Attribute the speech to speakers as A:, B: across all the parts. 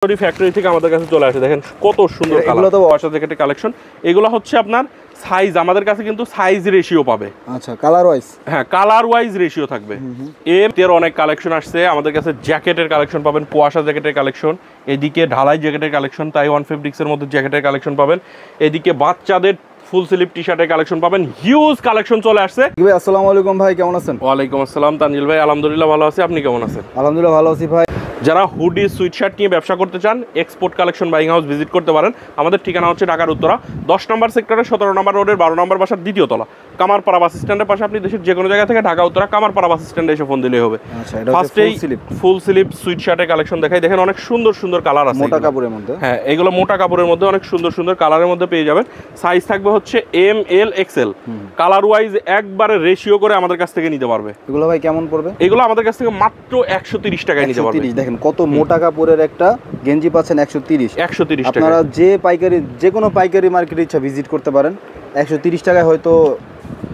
A: Factory থেকে আমাদের কাছে চলে আসে। দেখেন কত সুন্দর
B: এগুলো তো
A: ওয়াশা জ্যাকেটের কালেকশন। এগুলো হচ্ছে আপনার সাইজ, আমাদের কাছে কিন্তু সাইজ রেশিও পাবে।
B: আচ্ছা, কালার ওয়াইজ?
A: হ্যাঁ, কালার ওয়াইজ রেশিও থাকবে। এর অনেক কালেকশন আসছে আমাদের কাছে। জ্যাকেটের কালেকশন পাবেন, কুয়াশা জ্যাকেটের কালেকশন, এদিকে ঢালাই জ্যাকেটের কালেকশন, তাইওয়ান ফেব্রিক্সের মধ্যে জ্যাকেটের কালেকশন পাবেন, এদিকে বাচ্চাদের ফুল স্লিভ টি শার্টের কালেকশন পাবেন। হিউজ কালেকশন চলে আসছে।
B: ভাই আসসালামু আলাইকুম ভাই, কেমন আছেন?
A: ওয়ালাইকুম আসসালাম তানজিল ভাই, আলহামদুলিল্লাহ ভালো আছি। আপনি কেমন আছেন?
B: আলহামদুলিল্লাহ ভালো আছি ভাই।
A: যারা হুডি সুইট শার্ট নিয়ে ব্যবসা করতে চান, export collection buying house visit করতে পারেন। আমাদের ঠিকানা হচ্ছে ঢাকার উত্তরা 10 নম্বর সেক্টরে 17 নম্বর রোডের 12 নম্বর বাসার দ্বিতীয় তলা, কামারপাড়া বাস স্ট্যান্ডের পাশে। আপনি দেশের যে কোনো জায়গা থেকে ঢাকা উত্তরা কামারপাড়া বাস স্ট্যান্ডে এসে ফোন দিলেই হবে। ফার্স্টেই ফুল স্লিভ সুইট শার্টের কালেকশন দেখাই। দেখেন অনেক সুন্দর সুন্দর কালার আছে
B: মোটা কাপড়ের মধ্যে।
A: হ্যাঁ, এগুলো মোটা কাপড়ের মধ্যে অনেক সুন্দর সুন্দর কালারের মধ্যে পেয়ে যাবেন। সাইজ থাকবে হচ্ছে M, L, XL. Colour wise একবারে রেশিও করে আমাদের কাছ থেকে নিতে পারবে।
B: এগুলো ভাই কেমন পড়বে?
A: এগুলো আমাদের কাছ থেকে মাত্র 130 টাকায় নিতে পারবে।
B: দেখেন কত মোটা কাপড়ের একটা গেঞ্জি পাচ্ছেন 130
A: টাকা।
B: আপনারা যে কোনো পাইকারি মার্কেটে ইচ্ছা ভিজিট করতে পারেন। 130 টাকায় হয়তো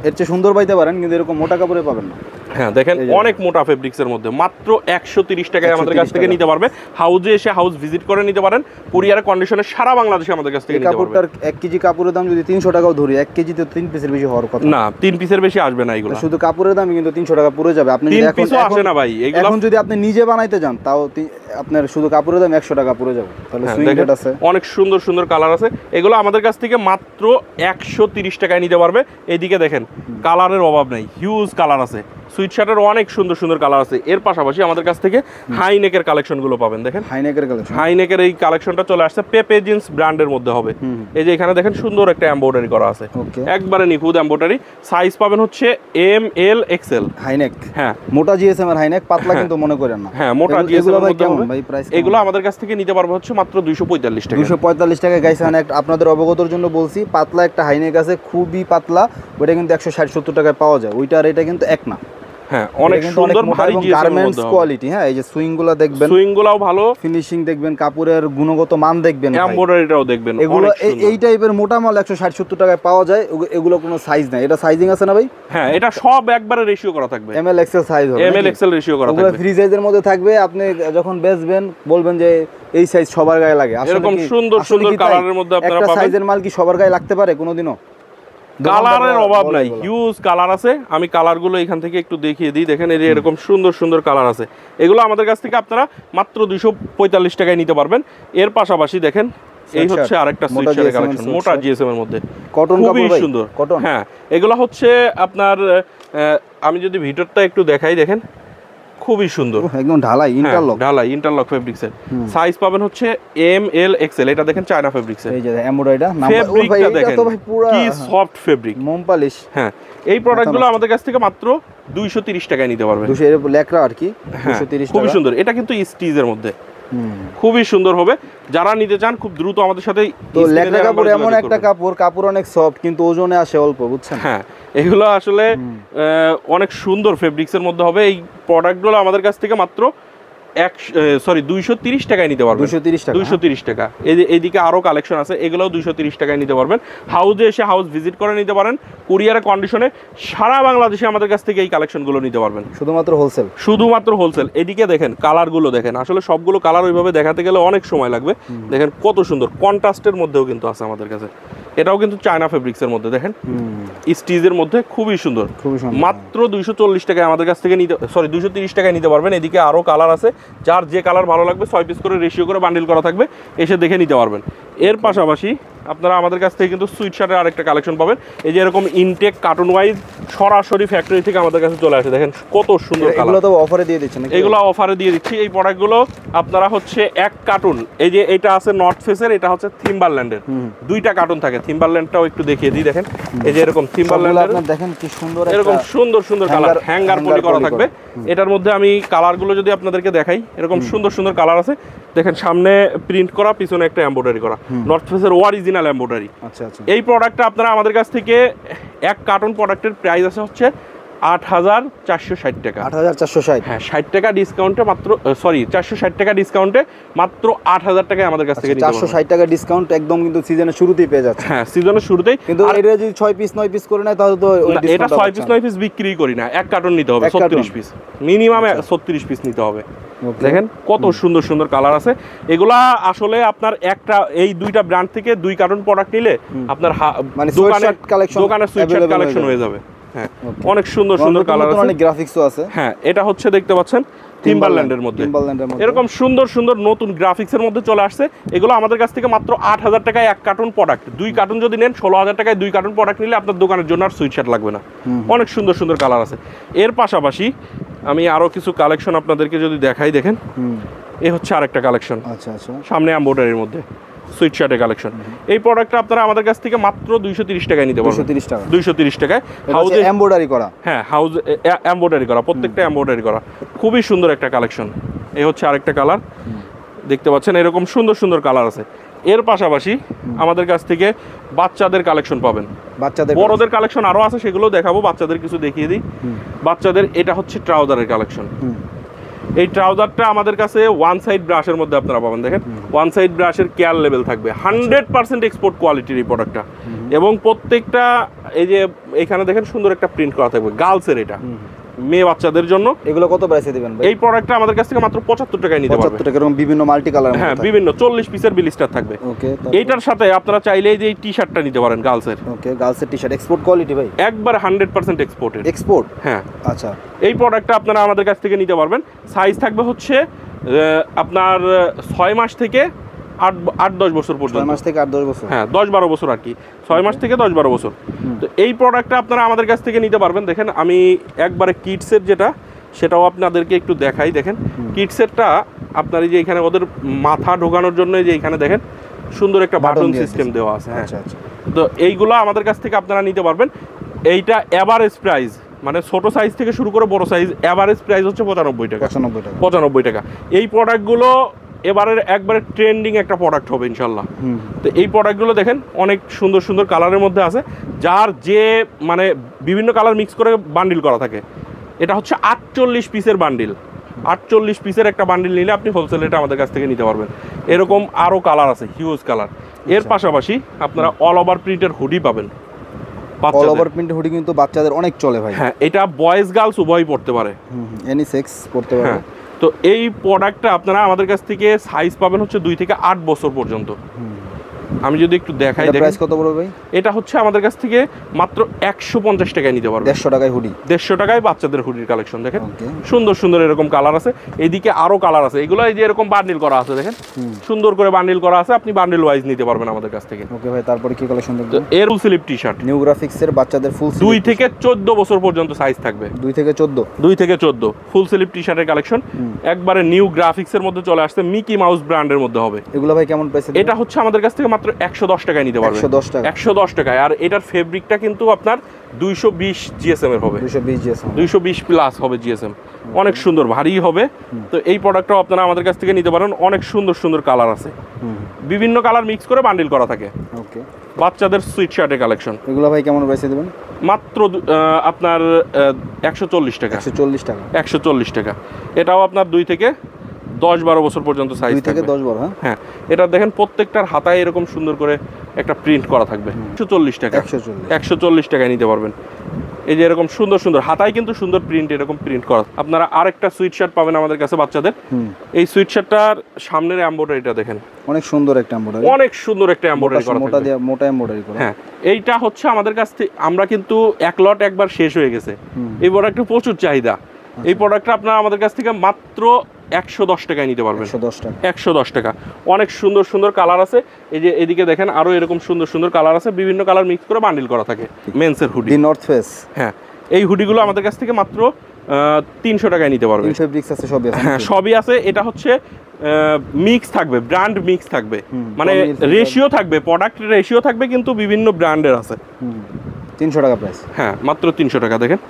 B: এর চেয়ে সুন্দর পাইতে পারেন, কিন্তু এরকম মোটা কাপড়ে পাবেন না।
A: হ্যাঁ, দেখেন অনেক মোটা ফেব্রিক্সের মধ্যে মাত্র 130 টাকায় আমাদের কাছ থেকে নিতে পারবে। হাউজে এসে হাউস ভিজিট করে নিতে পারেন। কুরিয়ার কন্ডিশনে সারা বাংলাদেশে আমাদের কাছ থেকে নিতে পারবেন।
B: কাপড়টার 1 কেজি কাপড়ের দাম যদি 300 টাকাও ধরি, 1 কেজিতে 3 পিসের বেশি হওয়ার কথা
A: না। 3 পিসের বেশি আসবে না। এগুলো
B: শুধু কাপড়ের দামই কিন্তু 300 টাকা পুরো যাবে। আপনি যদি
A: আসে না ভাই,
B: এখন যদি আপনি নিজে বানাইতে যান, তাও আপনার শুধু কাপড়ের দাম 100 টাকা পুরো যাবে। তাহলে সুইং রেট আছে, অনেক
A: সুন্দর সুন্দর কালার আছে। এগুলো আমাদের কাছ থেকে মাত্র 130 টাকায় নিতে পারবে। এইদিকে দেখেন কালারের অভাব নেই, হিউজ কালার আছে। সুইট শার্টের অনেক সুন্দর সুন্দর কালার আছে। এর পাশাপাশি আমাদের কাছ থেকে হাই নেকের কালেকশনগুলো পাবেন। দেখেন হাই নেকের এই কালেকশনটা চলে আসছে পেপে জিন্স ব্র্যান্ডের মধ্যে হবে। এই যে এখানে দেখেন সুন্দর একটা এমব্রয়ডারি করা আছে, একবারে নিখুঁত এমব্রয়ডারি। সাইজ পাবেন হচ্ছে M, L, Excel.
B: High neck,
A: হ্যাঁ
B: মোটা জিএসএম এর হাই নেক, পাতলা কিন্তু মনে করেন না।
A: হ্যাঁ, মোটা জিএসএম এর মধ্যে হবে। এগুলো আমাদের কাছ থেকে নিতে পারবে হচ্ছে মাত্র 245 টাকা।
B: 245 টাকা গাইস। আপনাদের অবগতর জন্য বলছি, পাতলা একটা হাই নেক আছে, খুবই পাতলা। ওইটা কিন্তু 160-170 টাকায় পাওয়া যায়। ওইটা আর এটা কিন্তু এক না।
A: হ্যাঁ, অনেক সুন্দর ভারী
B: গার্মেন্টস কোয়ালিটি। হ্যাঁ, এই যে সুইংগুলো দেখবেন,
A: সুইংগুলোও ভালো,
B: ফিনিশিং দেখবেন, কাপড়ের গুণগত মান দেখবেন,
A: এমব্রয়ডারিটাও দেখবেন।
B: এগুলো এই টাইপের মোটা মাল 160-170 টাকায় পাওয়া যায়। এগুলো কোনো সাইজ নাই। এটা সাইজিং আছে না ভাই?
A: হ্যাঁ, এটা সব একবারে রেশিও করা থাকবে।
B: এম এল এক্সেল সাইজ হবে,
A: এম এল এক্সেল রেশিও করা থাকবে।
B: ফ্রি সাইজের মধ্যে থাকবে। আপনি যখন বেচবেন বলবেন যে এই সাইজ সবার গায়ে লাগে।
A: এরকম সুন্দর সুন্দর কালারের মধ্যে আপনারা পাবেন।
B: একটা সাইজের মাল কি সবার গায়ে লাগতে পারে কোনোদিনও?
A: কালারের অভাব নাই, হিউজ কালার আছে। আমি কালারগুলো এখান থেকে একটু দেখিয়ে দিই। দেখেন এই যে এরকম সুন্দর সুন্দর কালার আছে। এগুলো আমাদের কাছ থেকে আপনারা মাত্র 245 টাকায় নিতে পারবেন। এর পাশাপাশি দেখেন এই হচ্ছে আরেকটা সুইট শার্টের কালেকশন, মোটা জিএসএম এর মধ্যে,
B: কটন কাপড়,
A: খুবই সুন্দর। হ্যাঁ, এগুলো হচ্ছে আপনার আমি যদি ভিতরটা একটু দেখাই, দেখেন খুবই সুন্দর,
B: একদম ঢালাই
A: ইন্টারলক ফেব্রিক্সের। সাইজ পাবেন হচ্ছে এম, এল, এক্সেল। এটা দেখেন চায়না ফেব্রিক্সের।
B: এই যে এমব্রয়ডারিটা,
A: ফেব্রিকটা দেখেন কি সফট ফেব্রিক,
B: মোম পলিশ।
A: হ্যাঁ, এই প্রোডাক্টগুলো আমাদের কাছ থেকে মাত্র 230 টাকায় নিতে পারবেন।
B: 200 এর লেখরা আর কি, 230 টাকা।
A: খুবই সুন্দর। এটা কিন্তু স্টিচের মধ্যে খুবই সুন্দর হবে। যারা নিতে চান খুব দ্রুত আমাদের সাথে।
B: তো লেখরা কাপড় এমন একটা কাপড় অনেক সফট, কিন্তু ওজনে আসে অল্প, বুঝছেন?
A: হ্যাঁ, এগুলো আসলে অনেক সুন্দর ফেব্রিক্সের মধ্যে হবে। এই প্রোডাক্টগুলো আমাদের কাছ থেকে মাত্র 230 টাকায় নিতে পারবেন। 230 টাকা। এইদিকে আরো কালেকশন আছে, এগুলোও 230 টাকায় নিতে পারবেন। হাউজে এসে হাউস ভিজিট করে নিতে পারেন। কুরিয়ারের কন্ডিশনে সারা বাংলাদেশে আমাদের কাছ থেকে এই কালেকশনগুলো নিতে পারবেন। শুধুমাত্র হোলসেল। এদিকে দেখেন কালারগুলো দেখেন, আসলে সবগুলো কালার ওইভাবে দেখাতে গেলে অনেক সময় লাগবে। দেখেন কত সুন্দর কন্ট্রাস্টের মধ্যেও কিন্তু আছে আমাদের কাছে। এটাও কিন্তু চায়না ফেব্রিক্সের মধ্যে, দেখেন স্টিচের মধ্যে, খুবই সুন্দর। মাত্র 240 টাকায় আমাদের কাছ থেকে 230 টাকায় নিতে পারবেন। এদিকে আরো কালার আছে, যার যে কালার ভালো লাগবে 6 পিস করে রেশিও করে বান্ডিল করা থাকবে, এসে দেখে নিতে পারবেন। এর পাশাপাশি আপনারা আমাদের কাছ থেকে কিন্তু সুইট শার্টের আরেকটা কালেকশন পাবেন। এই যে এরকম ইনটেক কার্টুন ওয়াইজ সরাসরি ফ্যাক্টরি থেকে আমাদের কাছে চলে আসে। দেখেন কত সুন্দর কালার।
B: এগুলো তো অফারে দিয়ে দিচ্ছেন?
A: এগুলো অফারে দিয়ে দিচ্ছি। এই প্রোডাক্টগুলো আপনারা হচ্ছে এক কার্টুন, এই যে এটা আছে নর্থ ফেসের, এটা হচ্ছে থিম্বারল্যান্ডের। দুইটা কার্টুন থাকে। থিম্বারল্যান্ডটাও একটু দেখিয়ে দিই। দেখেন এই যে এরকম থিম্বারল্যান্ডের,
B: দেখেন কি সুন্দর,
A: এরকম সুন্দর সুন্দর কালার, হ্যাঙ্গার পলি করা থাকবে। এটার মধ্যে আমি কালারগুলো যদি আপনাদেরকে দেখাই, এরকম সুন্দর সুন্দর কালার আছে। দেখেন সামনে প্রিন্ট করা, পিছনে একটা এমব্রয়ডারি করা, নর্থ ফেসের অরিজিনাল এমব্রয়ডারি। এই প্রোডাক্টটা আপনারা আমাদের কাছ থেকে এক কার্টন প্রোডাক্টের প্রাইস আছে হচ্ছে 8,460 টাকা।
B: 8,460,
A: হ্যাঁ 60 টাকা ডিসকাউন্টে মাত্র, সরি 460 টাকা ডিসকাউন্টে মাত্র 8,000 টাকায় আমাদের কাছ থেকে নিতে পারবেন।
B: 460 টাকা ডিসকাউন্ট একদম কিন্তু সিজনের শুরুতেই পেয়ে যাচ্ছে।
A: হ্যাঁ সিজনের শুরুতেই।
B: কিন্তু এটা যদি 6 পিস 9 পিস করে নেয় তাহলে তো
A: এটা 6 পিস 9 পিস বিক্রি করি না, এক কার্টন নিতে হবে 36 পিস, মিনিমাম 36 পিস নিতে হবে। দেখেন কত সুন্দর সুন্দর কালার আছে। এগুলা আসলে আপনার একটা এই দুইটা ব্র্যান্ড থেকে 2 কার্টন প্রোডাক্ট নিলে আপনার
B: মানে
A: দোকানে সুইটশার্ট কালেকশন হয়ে যাবে। হ্যাঁ অনেক সুন্দর সুন্দর কালার আছে,
B: অনেক গ্রাফিক্সও আছে।
A: হ্যাঁ এটা হচ্ছে দেখতে পাচ্ছেন টিম্বারল্যান্ডের মধ্যে এরকম সুন্দর সুন্দর নতুন গ্রাফিক্সের মধ্যে চলে আসছে। এগুলো আমাদের কাছ থেকে মাত্র 8,000 টাকায় এক কার্টন প্রোডাক্ট। 2 কার্টন যদি নেন 16,000 টাকায় 2 কার্টন প্রোডাক্ট নিলে আপনার দোকানের জন্য আর সুইটশার্ট লাগবে না। অনেক সুন্দর সুন্দর কালার আছে। এর পাশাপাশি আমি আরো কিছু কালেকশন আপনাদেরকে যদি দেখাই, দেখেন এই হচ্ছে আরেকটা কালেকশন।
B: আচ্ছা আচ্ছা,
A: সামনে এমব্রয়ডারির মধ্যে সুইটশার্টের কালেকশন। এই প্রোডাক্টটা আপনারা আমাদের কাছ থেকে মাত্র 230 টাকায় নিতে পারবেন। 230 টাকায়
B: হাউজে এমব্রয়ডারি করা।
A: হ্যাঁ হাউজ এমব্রয়ডারি করা, প্রত্যেকটা এমব্রয়ডারি করা, খুবই সুন্দর একটা কালেকশন। এই হচ্ছে আরেকটা কালার দেখতে পাচ্ছেন, এরকম সুন্দর সুন্দর কালার আছে। এর পাশাপাশি আমাদের কাছ থেকে বাচ্চাদের কালেকশন পাবেন, বড়দের কালেকশন আরো আছে, সেগুলো দেখাবো। বাচ্চাদের কিছু দেখিয়ে দিই। বাচ্চাদের এটা হচ্ছে ট্রাউজারের কালেকশন। এই ট্রাউজারটা আমাদের কাছে ওয়ান সাইড ব্রাশের মধ্যে আপনারা পাবেন। দেখেন ওয়ান সাইড ব্রাশের কেয়ার লেভেল থাকবে, 100% এক্সপোর্ট কোয়ালিটির এই প্রোডাক্টটা। এবং প্রত্যেকটা এই যে এখানে দেখেন সুন্দর একটা প্রিন্ট করা থাকবে, গার্লসের, এটা মেয়ে বাচ্চাদের জন্য।
B: এগুলো কত প্রাইসে দিবেন ভাই?
A: এই প্রোডাক্টটা আমাদের কাছ থেকে মাত্র 75 টাকায় নিতে পারবেন।
B: 75 টাকা, এরকম বিভিন্ন মাল্টি কালার।
A: হ্যাঁ বিভিন্ন 40 পিসের ব্লিস্টার থাকবে।
B: ওকে,
A: এইটার সাথে আপনারা চাইলে এই যে এই টি-শার্টটা নিতে পারেন গার্লসের।
B: ওকে, গার্লসের টি-শার্ট এক্সপোর্ট কোয়ালিটি ভাই? একবার
A: 100% এক্সপোর্টেড।
B: এক্সপোর্ট?
A: হ্যাঁ।
B: আচ্ছা,
A: এই প্রোডাক্টটা আপনারা আমাদের কাছ থেকে নিতে পারবেন। সাইজ থাকবে হচ্ছে আপনার 6 মাস থেকে 8-10 বছর পর্যন্ত।
B: 6 মাস থেকে 8-10 বছর?
A: হ্যাঁ 10-12 বছর আর কি, 6 মাস থেকে 10-12 বছর। তো এই প্রোডাক্টটা আপনারা আমাদের কাছ থেকে নিতে পারবেন। দেখেন আমি একবারে কিডসের যেটা, সেটাও আপনাদেরকে একটু দেখাই। দেখেন কিডসেরটা আপনার এই যে এখানে ওদের মাথা ঢোকানোর জন্য যে এখানে দেখেন সুন্দর একটা বাটন সিস্টেম দেওয়া আছে। হ্যাঁ তো এইগুলো আমাদের কাছ থেকে আপনারা নিতে পারবেন। এইটা এভারেজ প্রাইস, মানে ছোট সাইজ থেকে শুরু করে বড় সাইজ, এভারেজ প্রাইস হচ্ছে 95 টাকা। 95 টাকা। এই প্রোডাক্টগুলো এবারের একবারে ট্রেন্ডিং একটা প্রোডাক্ট হবে ইনশাল্লাহ। তো এই প্রোডাক্টগুলো দেখেন অনেক সুন্দর সুন্দর কালারের মধ্যে আছে, যার যে মানে বিভিন্ন কালার মিক্স করে বান্ডিল করা থাকে। এটা হচ্ছে 48 পিসের বান্ডিল। 48 পিসের একটা বান্ডিল নিলে আপনি হোলসেল রেটে আমাদের কাছ থেকে নিতে পারবেন। এরকম আরও কালার আছে, হিউজ কালার। এর পাশাপাশি আপনারা অল ওভার প্রিন্টের হুডি পাবেন।
B: অল ওভার প্রিন্টের হুডি কিন্তু বাচ্চাদের অনেক চলে ভাই।
A: হ্যাঁ এটা বয়েজ গার্লস উভয়ই পড়তে পারে,
B: এনি সেক্স পড়তে পারে।
A: তো এই প্রোডাক্টটা আপনারা আমাদের কাছ থেকে সাইজ পাবেন হচ্ছে 2 থেকে 8 বছর পর্যন্ত। আমি যদি একটু দেখাই,
B: প্রাইস কত বড় ভাই?
A: এটা হচ্ছে আমাদের কাছ থেকে মাত্র 150 টাকায় নিতে পারবেন।
B: 150 টাকায় হুডি?
A: 150 টাকায় বাচ্চাদের হুডির কালেকশন। দেখেন সুন্দর সুন্দর এরকম কালার আছে। এইদিকে আরো কালার আছে, এগুলো এই যে এরকম বান্ডিল করা আছে, দেখেন সুন্দর করে বান্ডিল করা আছে। আপনি বান্ডিল ওয়াইজ নিতে পারবেন আমাদের কাছ থেকে।
B: ওকে ভাই, তারপরে কি কালেকশন দেখবেন?
A: এর ফুল স্লিভ টি-শার্ট,
B: নিউ গ্রাফিক্সের বাচ্চাদের ফুল স্লিভ,
A: 2 থেকে 14 বছর পর্যন্ত সাইজ থাকবে।
B: 2 থেকে 14?
A: 2 থেকে 14 ফুল স্লিভ টি-শার্টের কালেকশন একবারে নিউ গ্রাফিক্সের মধ্যে চলে আসছে, মিকি মাউস ব্র্যান্ডের মধ্যে হবে।
B: এগুলো ভাই কেমন প্রাইসে?
A: এটা হচ্ছে আমাদের কাছ থেকে মাত্র 110 টাকায় নিতে পারবেন। 110 টাকায়। আর এটার ফেব্রিকটা কিন্তু আপনার 220 জিএসএম এর হবে। 220 জিএসএম, 220 প্লাস হবে জিএসএম। অনেক সুন্দর ভারী হবে। তো এই প্রোডাক্টটাও আপনারা আমাদের কাছ থেকে নিতে পারেন। অনেক সুন্দর সুন্দর কালার আছে, বিভিন্ন কালার মিক্স করে বান্ডিল করা থাকে। ওকে, বাচ্চাদের সুইট শার্টের কালেকশন।
B: এগুলো ভাই কেমন প্রাইসে দেবেন?
A: মাত্র আপনার 140 টাকা। 140 টাকা? 140 টাকা। এটাও আপনার 2 থেকে 10-12 বছর পর্যন্ত সাইজ থাকবে। 2 থেকে 10-12? হ্যাঁ এটা দেখেন প্রত্যেকটার হাতায় এরকম সুন্দর করে একটা প্রিন্ট করা থাকবে। 140 টাকা। 140 টাকায় নিতে পারবেন। এই যে এরকম সুন্দর সুন্দর হাতায় কিন্তু সুন্দর প্রিন্ট, এরকম প্রিন্ট করা। আপনারা আরেকটা সুইট শার্ট পাবেন আমাদের কাছে বাচ্চাদের। এই সুইট শার্টটার সামনের এমব্রয়ডারিটা দেখেন, অনেক সুন্দর একটা এমব্রয়ডারি, অনেক সুন্দর একটা এমব্রয়ডারি করা, মোটা দিয়ে মোটা এমব্রয়ডারি করা। হ্যাঁ এইটা হচ্ছে আমাদের কাছ থেকে, আমরা কিন্তু এক লট একবার শেষ হয়ে গেছে। এই প্রোডাক্টটা প্রচুর চাহিদা। এই প্রোডাক্টটা আপনারা আমাদের কাছ থেকে মাত্র 110 টাকায় নিতে পারবেন। 110 টাকা। অনেক সুন্দর সুন্দর কালার আছে। এই যে এদিকে দেখেন আরো এরকম সুন্দর সুন্দর কালার আছে, বিভিন্ন কালার মিক্স করে বান্ডিল করা থাকে। মেন্সের হুডি, দি নর্থ ফেস। হ্যাঁ এই হুডিগুলো আমাদের কাছ থেকে মাত্র 300 টাকায় নিতে পারবেন। ফেব্রিক্স আছে, সবই আছে। হ্যাঁ সবই আছে। এটা হচ্ছে মিক্স থাকবে, ব্র্যান্ড মিক্স থাকবে, মানে রেশিও থাকবে, প্রোডাক্ট রেশিও থাকবে, কিন্তু বিভিন্ন ব্র্যান্ডের আছে। 300 টাকা প্রাইস। হ্যাঁ মাত্র 300 টাকা। দেখেন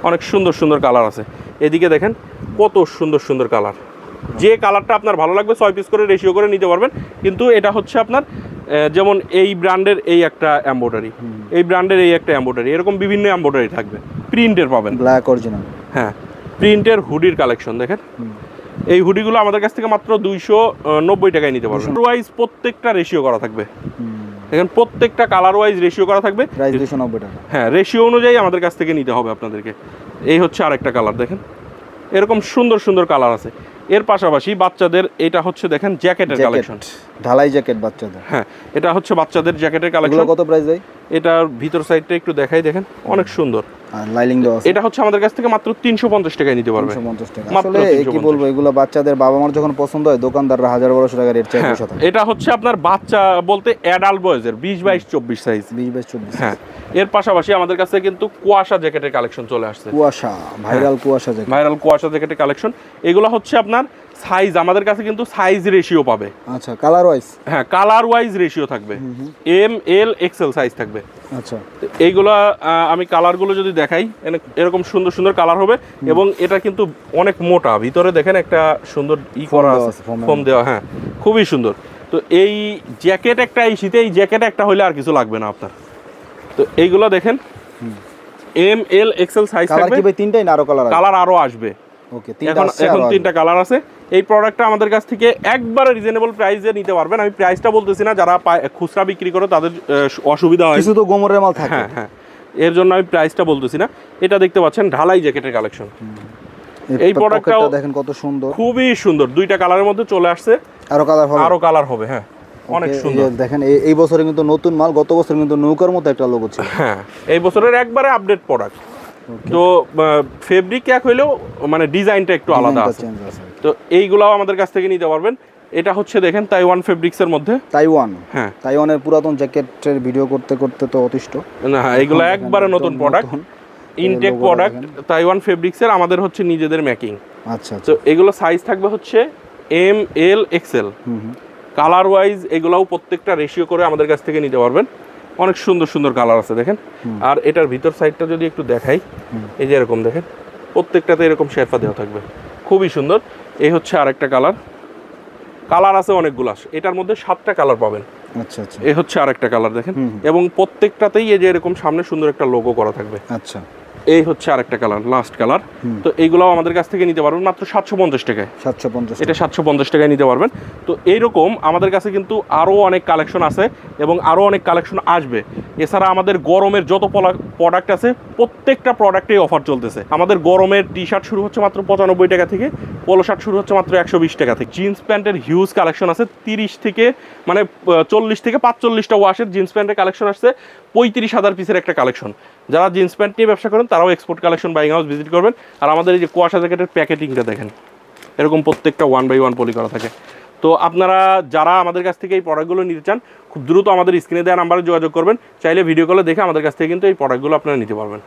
A: অনেক সুন্দর সুন্দর কালার আছে। এদিকে দেখেন কত সুন্দর সুন্দর কালার। যে কালারটা আপনার ভালো লাগবে 6 পিস করে রেশিও করে নিতে পারবেন। কিন্তু এটা হচ্ছে আপনার যেমন এই ব্র্যান্ডের এই একটা এমব্রয়ডারি, এই ব্র্যান্ডের এই একটা এমব্রয়ডারি, এরকম বিভিন্ন এমব্রয়ডারি থাকবে। প্রিন্টের পাবেন,
B: ব্ল্যাক অরিজিনাল।
A: হ্যাঁ প্রিন্টের হুডির কালেকশন দেখেন। এই হুডিগুলো আমাদের কাছ থেকে মাত্র 290 টাকায় নিতে পারবেন। ওয়াইজ প্রত্যেকটা রেশিও করা থাকবে, দেখেন প্রত্যেকটা কালার ওয়াইজ রেশিও করা থাকবে,
B: প্রাইস 290 টাকা।
A: হ্যাঁ রেশিও অনুযায়ী আমাদের কাছ থেকে নিতে হবে আপনাদেরকে। এই হচ্ছে আরেকটা কালার দেখেন, এরকম সুন্দর সুন্দর কালার আছে। এর পাশাপাশি বাচ্চাদের এটা হচ্ছে দেখেন জ্যাকেটের কালেকশন,
B: ঢালাই জ্যাকেট বাচ্চাদের।
A: হ্যাঁ এটা হচ্ছে বাচ্চাদের জ্যাকেটের কালেকশন।
B: কত প্রাইস ভাই?
A: এটার ভিতর সাইডটা একটু দেখাই, দেখেন অনেক সুন্দর
B: লাইলিং দেওয়া আছে।
A: এটা হচ্ছে আমাদের কাছ থেকে মাত্র 350 টাকায় নিতে পারবে।
B: 350 টাকা। আসলে কি বলবো, এগুলো বাচ্চাদের বাবা মার যখন পছন্দ হয় দোকানদাররা 1000-1200 টাকা রেট চাই পয়সা থাকে।
A: এটা হচ্ছে আপনার বাচ্চা বলতে অ্যাডাল্ট বয়েজের 20-22-24 সাইজ।
B: 20-22-24।
A: হ্যাঁ এর পাশাপাশি আমাদের কাছে কিন্তু কুয়াশা জ্যাকেটের কালেকশন চলে আসছে।
B: কুয়াশা ভাইরাল কুয়াশা জ্যাকেট,
A: ভাইরাল কুয়াশা জ্যাকেটের কালেকশন। এগুলো হচ্ছে আপনার সাইজ, আমাদের কাছে কিন্তু সাইজ রেশিও পাবে।
B: আচ্ছা কালার ওয়াইজ?
A: হ্যাঁ কালার ওয়াইজ রেশিও থাকবে, এম এল এক্সেল সাইজ থাকবে।
B: আচ্ছা
A: এইগুলো আমি কালারগুলো যদি দেখাই, এরকম সুন্দর সুন্দর কালার হবে এবং এটা কিন্তু অনেক মোটা, ভিতরে দেখেন একটা সুন্দর করা আছে, ফোম দেওয়া, হ্যাঁ খুবই সুন্দর। তো এই জ্যাকেট একটা, এই শীতে এই জ্যাকেট একটা হইলে আর কিছু লাগবে না আপনার। তো এইগুলো দেখেন এম এল এক্সেল সাইজ থাকবে।
B: কালার কি ভাই তিনটাই না আরো কালার আছে?
A: কালার আরো আসবে।
B: ওকে
A: এখন 3টা কালার আছে। এই প্রোডাক্টটা আমাদের কাছ থেকে একবারে রিজনেবল প্রাইসে নিতে পারবেন। আমি প্রাইসটা বলতেছি না, যারা খুচরা বিক্রি করে তাদের অসুবিধা হয়,
B: কিছু তো গোমরের মাল থাকে।
A: হ্যাঁ হ্যাঁ এর জন্য আমি প্রাইসটা বলতেছি না। এটা দেখতে পাচ্ছেন ঢালাই জ্যাকেটের কালেকশন। এই প্রোডাক্টটাও
B: দেখেন কত সুন্দর,
A: খুবই সুন্দর। 2টা কালারের মধ্যে চলে আসছে,
B: আরো কালার হবে।
A: হ্যাঁ অনেক সুন্দর।
B: দেখেন এই বছরে কিন্তু নতুন মাল, গত বছর কিন্তু নৌকার মতো একটা লোগো ছিল।
A: হ্যাঁ এই বছরের একবারে আপডেট প্রোডাক্ট। তো ফেব্রিক এক হইলেও মানে ডিজাইনটা একটু আলাদা আছে। তো এইগুলাও আমাদের কাছ থেকে নিতে পারবেন। এটা হচ্ছে দেখেন তাইওয়ান ফেব্রিক্সের মধ্যে।
B: তাইওয়ান,
A: হ্যাঁ
B: তাইওয়ানের পুরাতন জ্যাকেটের ভিডিও করতে করতে তো অতিষ্ঠ।
A: না এগুলো একবারে নতুন প্রোডাক্ট, ইনটেক প্রোডাক্ট, তাইওয়ান ফেব্রিক্সের, আমাদের হচ্ছে নিজেদের মেকিং।
B: আচ্ছা
A: তো এগুলো সাইজ থাকবে হচ্ছে M L XL. Colour wise এগুলাও প্রত্যেকটা রেশিও করে আমাদের কাছ থেকে নিতে পারবেন। অনেক সুন্দর সুন্দর কালার আছে দেখেন। আর এটার ভিতর সাইডটা যদি একটু দেখাই, এই যে এরকম দেখেন প্রত্যেকটাতে এরকম শেরফা দেওয়া থাকবে, খুবই সুন্দর। এই হচ্ছে আরেকটা কালার আছে অনেকগুলো, এটার মধ্যে 7টা কালার পাবেন।
B: আচ্ছা আচ্ছা
A: এই হচ্ছে আরেকটা কালার দেখেন, এবং প্রত্যেকটাতেই এই যে এরকম সামনে সুন্দর একটা লোগো করা থাকবে।
B: আচ্ছা
A: এই হচ্ছে আরেকটা কালার, লাস্ট কালার। তো এইগুলাও আমাদের কাছ থেকে নিতে পারবেন মাত্র 750 টাকায়।
B: 750,
A: এটা 750 টাকায় নিতে পারবেন। তো এইরকম আমাদের কাছে কিন্তু আরও অনেক কালেকশন আছে এবং আরও অনেক কালেকশন আসবে। এছাড়া আমাদের গরমের যত প্রোডাক্ট আছে প্রত্যেকটা প্রোডাক্টেই অফার চলতেছে। আমাদের গরমের টি শার্ট শুরু হচ্ছে মাত্র 95 টাকা থেকে, পোলো শার্ট শুরু হচ্ছে মাত্র 120 টাকা থেকে। জিন্স প্যান্টের হিউজ কালেকশন আছে, 30 থেকে মানে 40 থেকে 45টা ওয়াশের জিন্স প্যান্টের কালেকশন আসছে। 35,000 পিসের একটা কালেকশন। যারা জিন্স প্যান্ট নিয়ে ব্যবসা করেন তারাও export collection buying house visit করবেন। আর আমাদের এই যে কুয়াশা জ্যাকেটের প্যাকেটিংটা দেখেন, এরকম প্রত্যেকটা 1 বাই 1 পলি করা থাকে। তো আপনারা যারা আমাদের কাছ থেকে এই প্রোডাক্টগুলো নিতে চান, খুব দ্রুত আমাদের স্ক্রিনে দেওয়া নাম্বারে যোগাযোগ করবেন। চাইলে ভিডিও কলে দেখে আমাদের কাছ থেকে কিন্তু এই প্রোডাক্টগুলো আপনারা নিতে পারবেন।